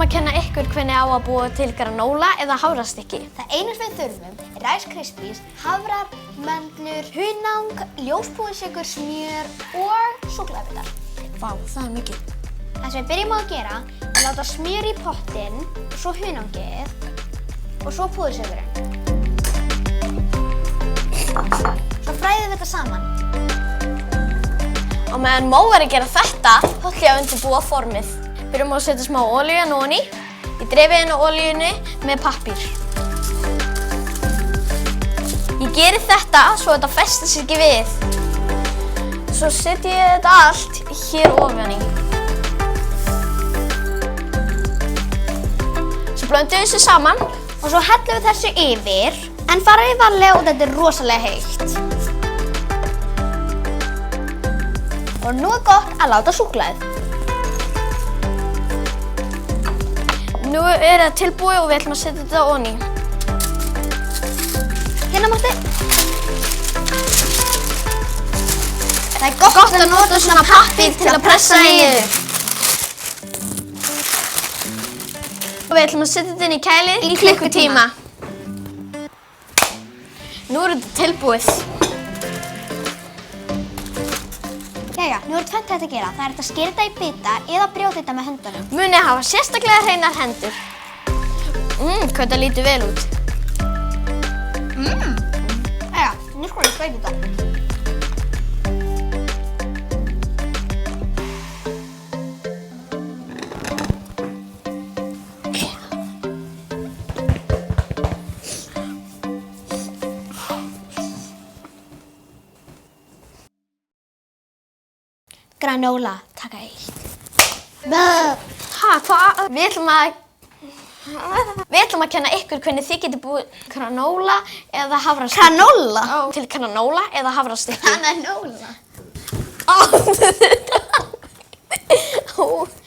að kenna ykkur hvernig á að búa til granola eða hafrastykki. Það eina sem við þurfum er Rice Krispies, hafrar, möndlur, hunang, ljósbúðsykur, smjör og súkkulaðibitar. Vá, það er mikið. Það sem við byrjum á að gera er að láta smjör í pottinn, svo hunangið og svo púðursykurinn. Svo fræðum við þetta saman. Á meðan Mó er að gera þetta, þá ætla ég að undirbúa formið. Byrjum á að setja smá olíu ofan í. Ég dreifi inn á olíunni með pappír. Ég geri þetta svo þetta festir sig ekki við. Svo setja ég þetta allt hér ofan í. Svo blöndum við þessu saman Og svo hellum við þessu yfir, en fara við varlega og þetta er rosalega heitt. Og nú er gott að láta súkkulaðið. Nú er það tilbúið og við ætlum að setja þetta ofan í. Hérna Marti. Það er gott að nota svona pappír til að pressa það niður. Og við ætlum að setja þetta inn í kælið í klukkutíma. Nú er þetta tilbúið. Jæja, nú er tvennt hægt að gera. Það er hægt að skera þetta í bita eða brjóta þetta með höndunum. Munið hafa sérstaklega hreinar hendur. Hvað þetta lítur vel út. Jæja, nú skulum við sveita þetta. Granola, taka eitt. Hvað? Við ætlum að kenna ykkur hvernig þið getið búið granola eða hafrastykki. Granola? Til granola eða hafrastykki. Granola.